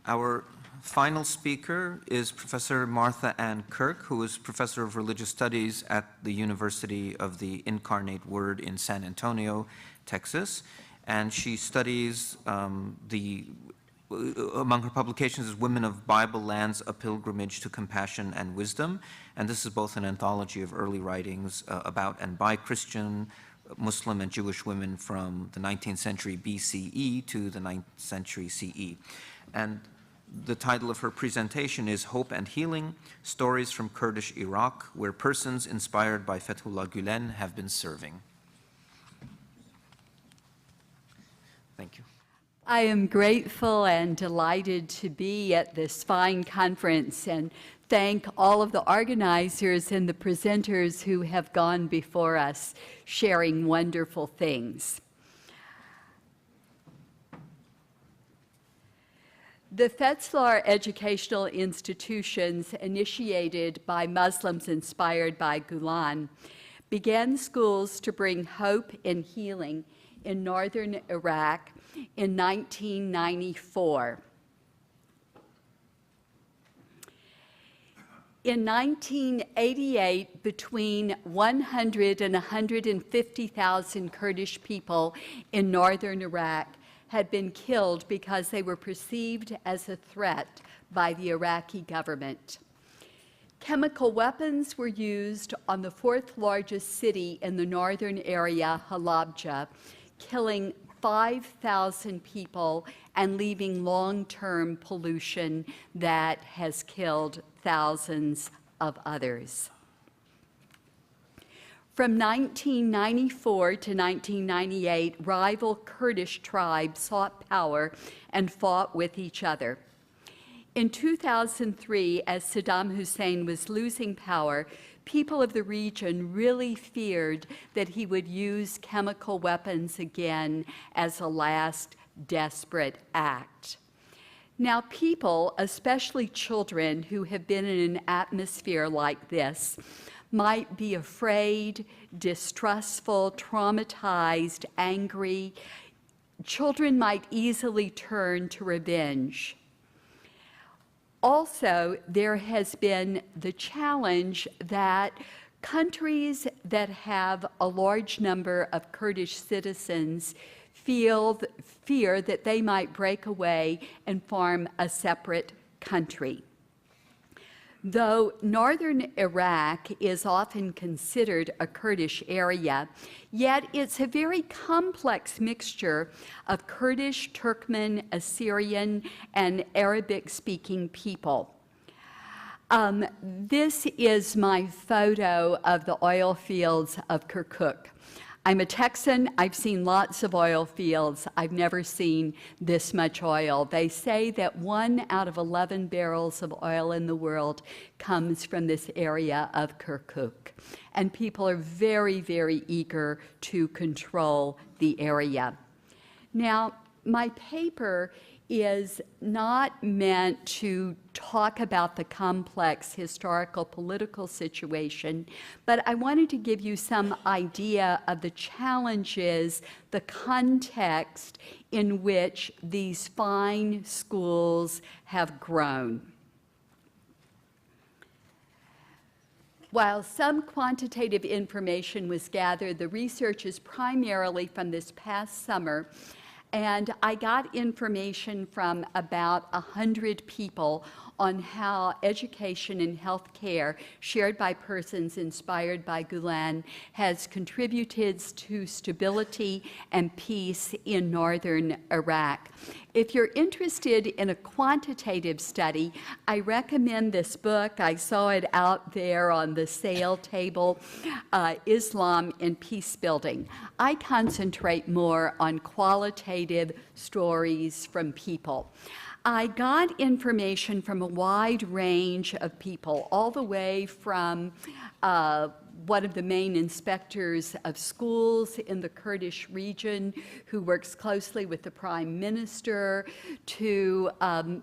Our final speaker is Professor Martha Ann Kirk, who is Professor of Religious Studies at the University of the Incarnate Word in San Antonio, Texas. And she studies among her publications is Women of Bible Lands, A Pilgrimage to Compassion and Wisdom. And this is both an anthology of early writings about and by Christian, Muslim, and Jewish women from the 19th century BCE to the 9th century CE. And the title of her presentation is Hope and Healing, Stories from Kurdish Iraq, where persons inspired by Fethullah Gülen have been serving. Thank you. I am grateful and delighted to be at this fine conference and thank all of the organizers and the presenters who have gone before us, sharing wonderful things. The Fethullah educational institutions, initiated by Muslims inspired by Gülen, began schools to bring hope and healing in northern Iraq in 1994. In 1988, between 100 and 150,000 Kurdish people in northern Iraq had been killed because they were perceived as a threat by the Iraqi government. Chemical weapons were used on the fourth largest city in the northern area, Halabja, killing 5,000 people and leaving long-term pollution that has killed thousands of others. From 1994 to 1998, rival Kurdish tribes sought power and fought with each other. In 2003, as Saddam Hussein was losing power, people of the region really feared that he would use chemical weapons again as a last desperate act. Now, people, especially children who have been in an atmosphere like this, might be afraid, distrustful, traumatized, angry. Children might easily turn to revenge. Also, there has been the challenge that countries that have a large number of Kurdish citizens fear that they might break away and form a separate country. Though northern Iraq is often considered a Kurdish area, yet it's a very complex mixture of Kurdish, Turkmen, Assyrian, and Arabic-speaking people. This is my photo of the oil fields of Kirk. I'm a Texan. I've seen lots of oil fields. I've never seen this much oil. They say that 1 out of 11 barrels of oil in the world comes from this area of Kirk. And people are very, very eager to control the area. Now, my paper is not meant to talk about the complex historical political situation, but I wanted to give you some idea of the challenges, the context in which these fine schools have grown. While some quantitative information was gathered, the research is primarily from this past summer, and I got information from about 100 people on how education and health care shared by persons inspired by Gülen has contributed to stability and peace in northern Iraq. If you're interested in a quantitative study, I recommend this book. I saw it out there on the sale table, Islam and Peace Building. I concentrate more on qualitative stories from people. I got information from a wide range of people, all the way from one of the main inspectors of schools in the Kurdish region who works closely with the Prime Minister, to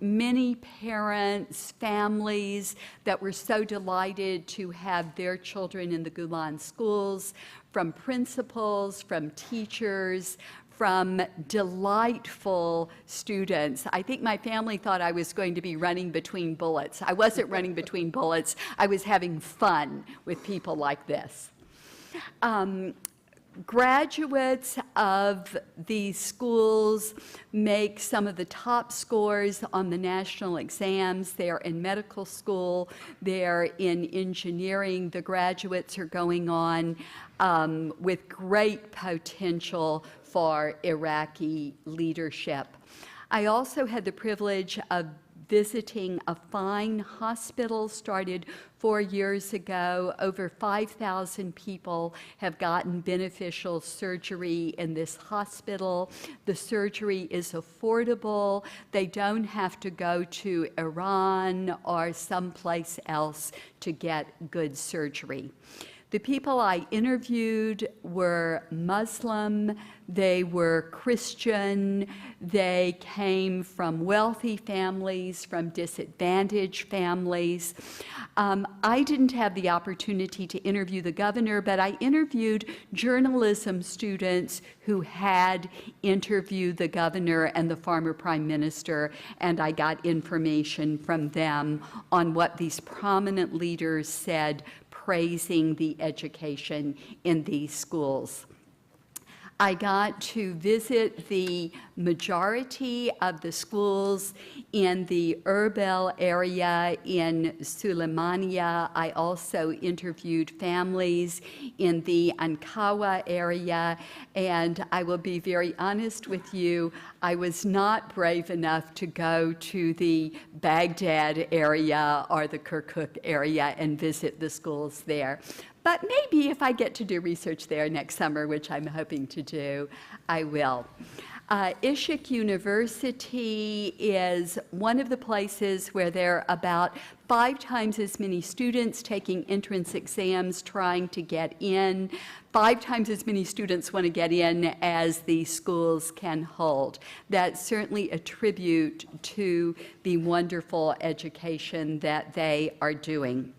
many parents, families that were so delighted to have their children in the Gülen schools, from principals, from teachers, from delightful students. I think my family thought I was going to be running between bullets. I wasn't running between bullets. I was having fun with people like this. Graduates of these schools make some of the top scores on the national exams. They're in medical school, they're in engineering. The graduates are going on with great potential for Iraqi leadership. I also had the privilege of visiting a fine hospital started 4 years ago. Over 5,000 people have gotten beneficial surgery in this hospital. The surgery is affordable. They don't have to go to Iran or someplace else to get good surgery. The people I interviewed were Muslim, they were Christian, they came from wealthy families, from disadvantaged families. I didn't have the opportunity to interview the governor, but I interviewed journalism students who had interviewed the governor and the former prime minister, and I got information from them on what these prominent leaders said praising the education in these schools. I got to visit the majority of the schools in the Erbil area in Suleimania. I also interviewed families in the Ankawa area, and I will be very honest with you, I was not brave enough to go to the Baghdad area or the Kirkuk area and visit the schools there. But maybe if I get to do research there next summer, which I'm hoping to do, I will. Ishik University is one of the places where there are about 5 times as many students taking entrance exams trying to get in. 5 times as many students want to get in as the schools can hold. That's certainly a tribute to the wonderful education that they are doing.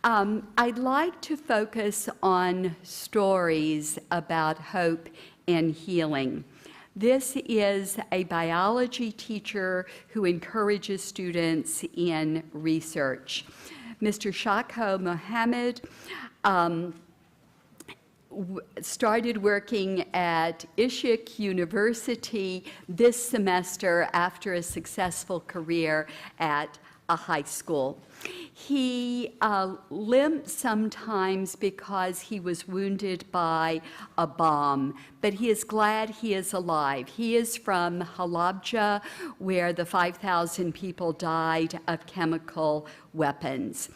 I'd like to focus on stories about hope and healing. This is a biology teacher who encourages students in research. Mr. Shakho Mohammed started working at Ishik University this semester after a successful career at a high school. He limped sometimes because he was wounded by a bomb, but he is glad he is alive. He is from Halabja, where the 5,000 people died of chemical weapons.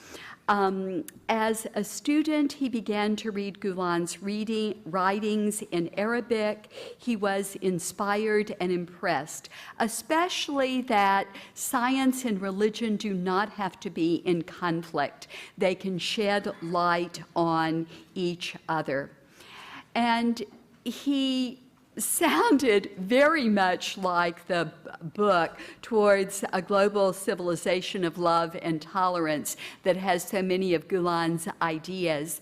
As a student, he began to read Gülen's writings in Arabic. He was inspired and impressed, especially that science and religion do not have to be in conflict. They can shed light on each other. And he sounded very much like the book Towards a Global Civilization of Love and Tolerance that has so many of Gülen's ideas.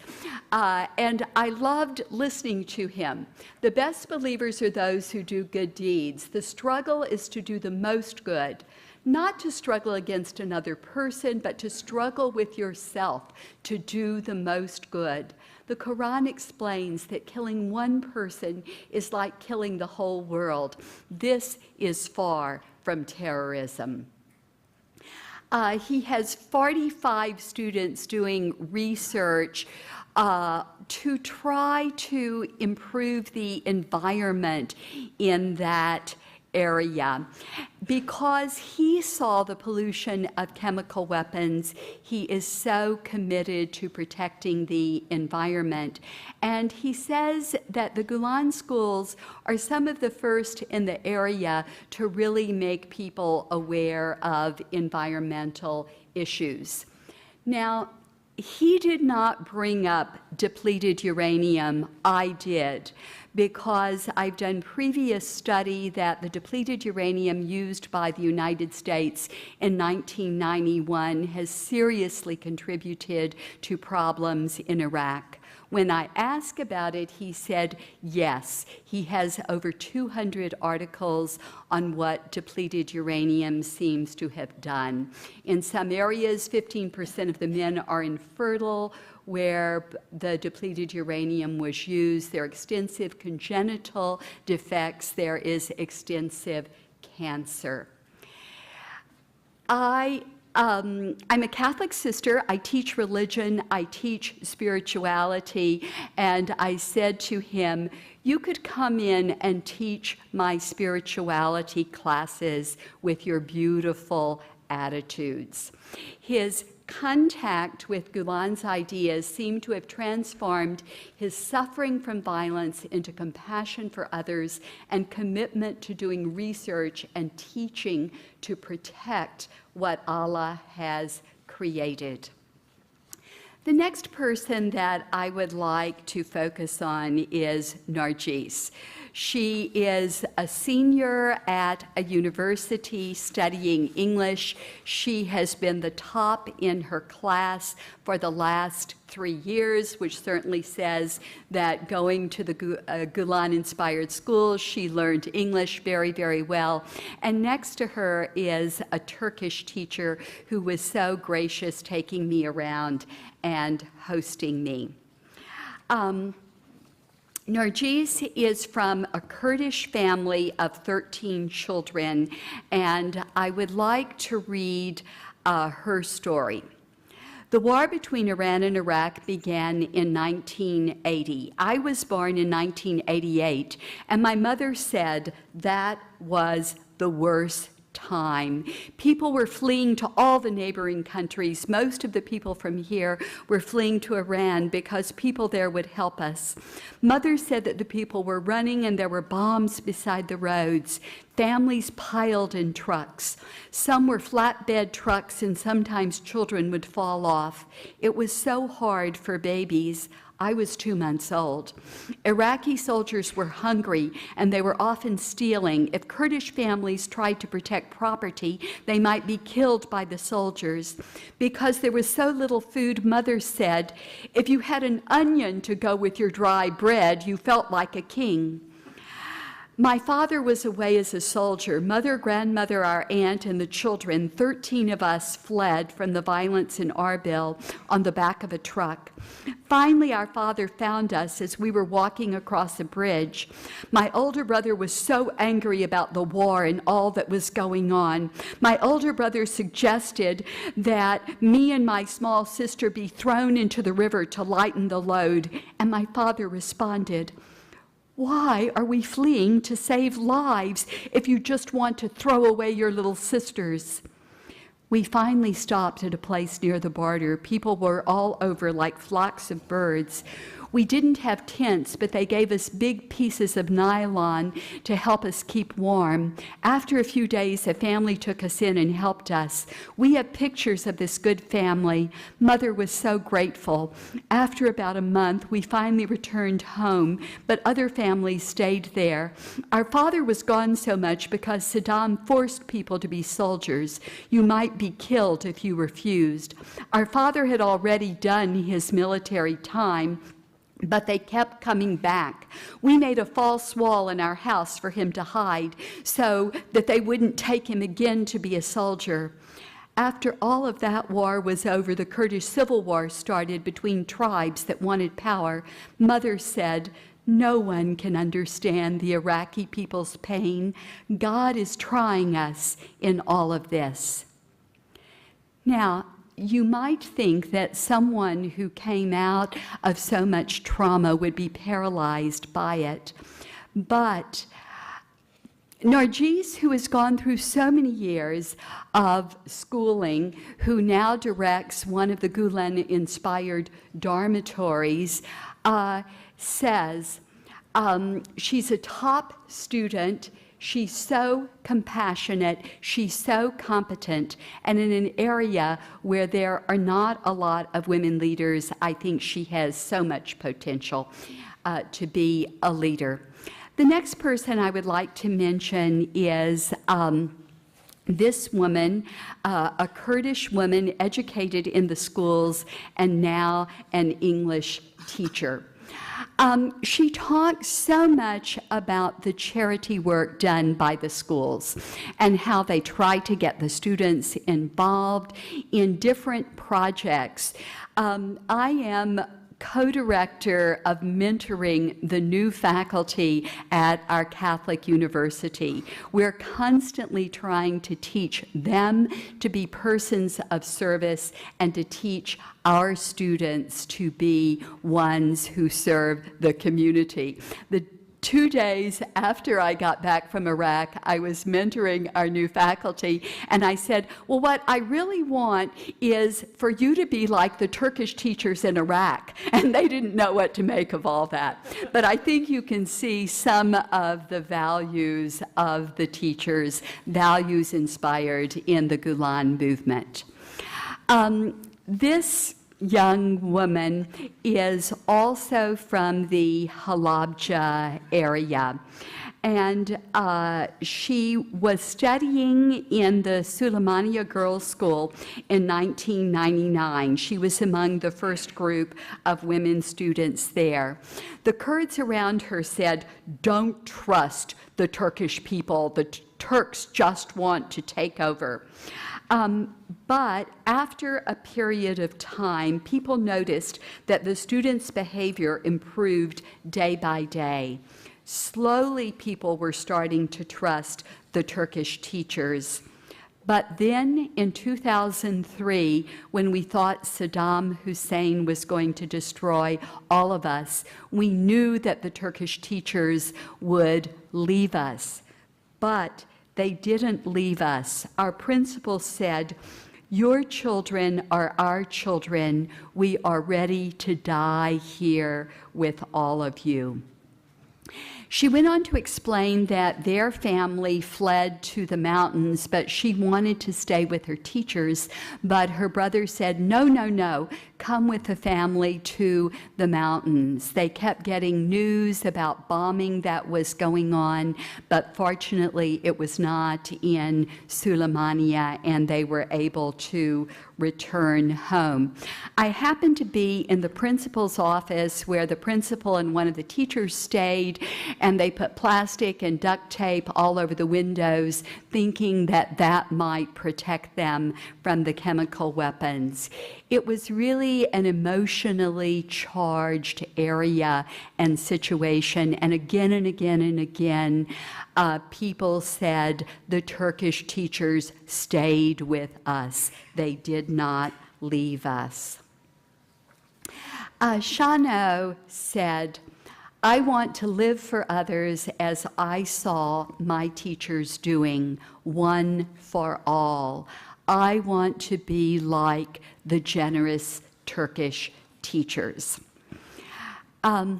And I loved listening to him. The best believers are those who do good deeds. The struggle is to do the most good. Not to struggle against another person, but to struggle with yourself to do the most good. The Quran explains that killing one person is like killing the whole world. This is far from terrorism. He has 45 students doing research to try to improve the environment in that area. Because he saw the pollution of chemical weapons, he is so committed to protecting the environment. And he says that the Gülen schools are some of the first in the area to really make people aware of environmental issues. Now, he did not bring up depleted uranium. I did, because I've done previous study that the depleted uranium used by the United States in 1991 has seriously contributed to problems in Iraq. When I asked about it, he said yes. He has over 200 articles on what depleted uranium seems to have done. In some areas, 15% of the men are infertile where the depleted uranium was used. There are extensive congenital defects. There is extensive cancer. I'm a Catholic sister. I teach religion, I teach spirituality, and I said to him, you could come in and teach my spirituality classes with your beautiful attitudes. His contact with Gülen's ideas seemed to have transformed his suffering from violence into compassion for others and commitment to doing research and teaching to protect what Allah has created. The next person that I would like to focus on is Nargis. She is a senior at a university studying English. She has been the top in her class for the last 3 years, which certainly says that going to the Gülen-inspired school, she learned English very, very well. And next to her is a Turkish teacher who was so gracious taking me around and hosting me. Nargis is from a Kurdish family of 13 children, and I would like to read her story. The war between Iran and Iraq began in 1980. I was born in 1988, and my mother said that was the worst time. People were fleeing to all the neighboring countries. Most of the people from here were fleeing to Iran because people there would help us. Mother said that the people were running and there were bombs beside the roads. Families piled in trucks. Some were flatbed trucks and sometimes children would fall off. It was so hard for babies. I was 2 months old. Iraqi soldiers were hungry and they were often stealing. If Kurdish families tried to protect property, they might be killed by the soldiers. Because there was so little food, Mother said, if you had an onion to go with your dry bread, you felt like a king. My father was away as a soldier. Mother, grandmother, our aunt, and the children, 13 of us, fled from the violence in Arbil on the back of a truck. Finally, our father found us as we were walking across a bridge. My older brother was so angry about the war and all that was going on. My older brother suggested that me and my small sister be thrown into the river to lighten the load, and my father responded, why are we fleeing to save lives if you just want to throw away your little sisters? We finally stopped at a place near the border. People were all over like flocks of birds. We didn't have tents, but they gave us big pieces of nylon to help us keep warm. After a few days, a family took us in and helped us. We have pictures of this good family. Mother was so grateful. After about a month, we finally returned home, but other families stayed there. Our father was gone so much because Saddam forced people to be soldiers. You might be killed if you refused. Our father had already done his military time, but they kept coming back. We made a false wall in our house for him to hide so that they wouldn't take him again to be a soldier. After all of that war was over, the Kurdish civil war started between tribes that wanted power. Mother said, no one can understand the Iraqi people's pain. God is trying us in all of this. Now, you might think that someone who came out of so much trauma would be paralyzed by it. But Nargis, who has gone through so many years of schooling, who now directs one of the Gülen-inspired dormitories, says she's a top student. She's so compassionate, she's so competent, and in an area where there are not a lot of women leaders, I think she has so much potential to be a leader. The next person I would like to mention is This woman, a Kurdish woman educated in the schools and now an English teacher. She talks so much about the charity work done by the schools and how they try to get the students involved in different projects. I am co-director of mentoring the new faculty at our Catholic university. We're constantly trying to teach them to be persons of service and to teach our students to be ones who serve the community. The 2 days after I got back from Iraq, I was mentoring our new faculty, and I said, well, what I really want is for you to be like the Turkish teachers in Iraq. And they didn't know what to make of all that. But I think you can see some of the values of the teachers, values inspired in the Gülen movement. This young woman is also from the Halabja area. And she was studying in the Süleymaniye Girls' School in 1999. She was among the first group of women students there. The Kurds around her said, don't trust the Turkish people. The Turks just want to take over. But after a period of time, people noticed that the students' behavior improved day by day. Slowly, people were starting to trust the Turkish teachers. But then in 2003, when we thought Saddam Hussein was going to destroy all of us, we knew that the Turkish teachers would leave us. But they didn't leave us. Our principal said, your children are our children. We are ready to die here with all of you. She went on to explain that their family fled to the mountains, but she wanted to stay with her teachers. But her brother said, no, no, no, come with the family to the mountains. They kept getting news about bombing that was going on, but fortunately it was not in Süleymaniye, and they were able to return home. I happened to be in the principal's office where the principal and one of the teachers stayed, and they put plastic and duct tape all over the windows, thinking that that might protect them from the chemical weapons. It was really an emotionally charged area and situation, and again and again and again, people said the Turkish teachers stayed with us. They did not leave us. Shano said, I want to live for others as I saw my teachers doing, one for all. I want to be like the generous Turkish teachers. All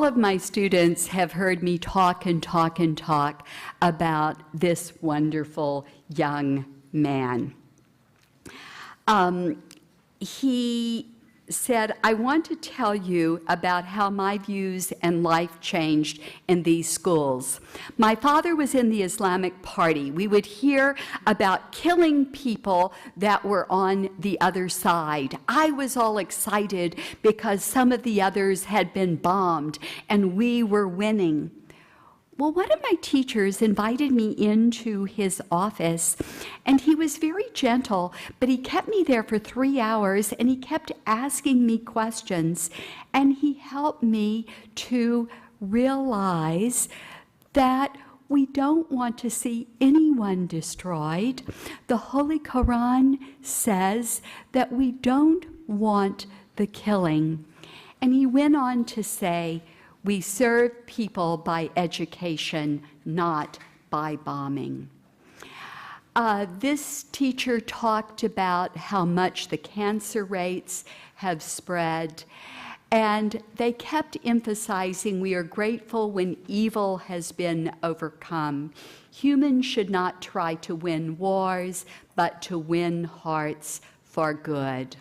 of my students have heard me talk and talk and talk about this wonderful young man. He said, I want to tell you about how my views and life changed in these schools. My father was in the Islamic Party. We would hear about killing people that were on the other side. I was all excited because some of the others had been bombed and we were winning. Well, one of my teachers invited me into his office, and he was very gentle, but he kept me there for 3 hours, and he kept asking me questions, and he helped me to realize that we don't want to see anyone destroyed. The Holy Quran says that we don't want the killing. And he went on to say, we serve people by education, not by bombing. This teacher talked about how much the cancer rates have spread, and they kept emphasizing we are grateful when evil has been overcome. Humans should not try to win wars, but to win hearts for good.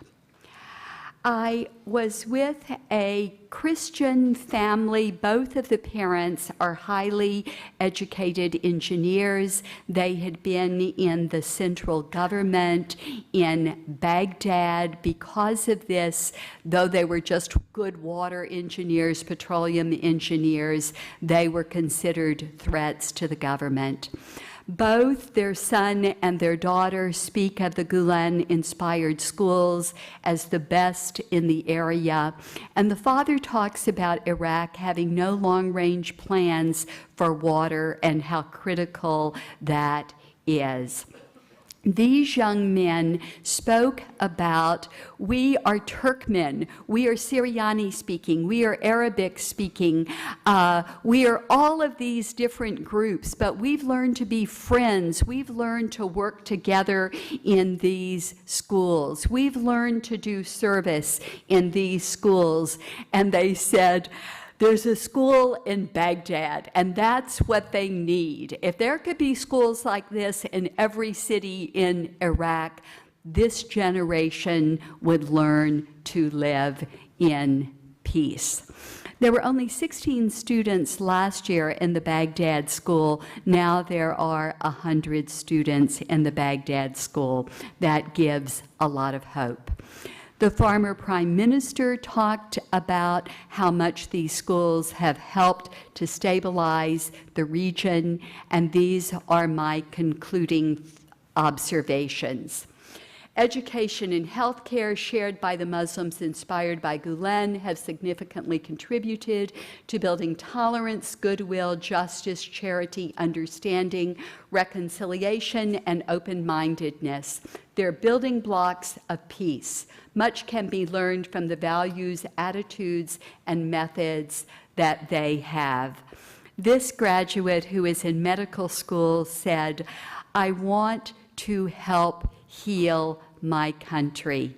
I was with a Christian family. Both of the parents are highly educated engineers. They had been in the central government in Baghdad. Because of this, though they were just good water engineers, petroleum engineers, they were considered threats to the government. Both their son and their daughter speak of the Gülen-inspired schools as the best in the area. And the father talks about Iraq having no long-range plans for water and how critical that is. These young men spoke about, we are Turkmen, we are Syriani speaking, we are Arabic speaking, we are all of these different groups, but we've learned to be friends, we've learned to work together in these schools, we've learned to do service in these schools. And they said, there's a school in Baghdad, and that's what they need. If there could be schools like this in every city in Iraq, this generation would learn to live in peace. There were only 16 students last year in the Baghdad school. Now there are 100 students in the Baghdad school. That gives a lot of hope. The former prime minister talked about how much these schools have helped to stabilize the region, and these are my concluding observations. Education and healthcare shared by the Muslims inspired by Gülen have significantly contributed to building tolerance, goodwill, justice, charity, understanding, reconciliation, and open-mindedness. They're building blocks of peace. Much can be learned from the values, attitudes, and methods that they have. This graduate who is in medical school said, I want to help heal my country.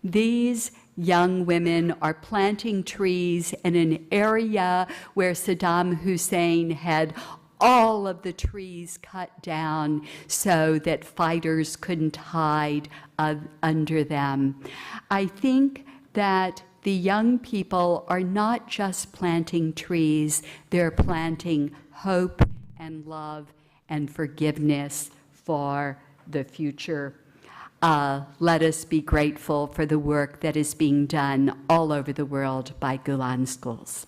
These young women are planting trees in an area where Saddam Hussein had all of the trees cut down so that fighters couldn't hide under them. I think that the young people are not just planting trees, they're planting hope and love and forgiveness for the future. Let us be grateful for the work that is being done all over the world by Gülen schools.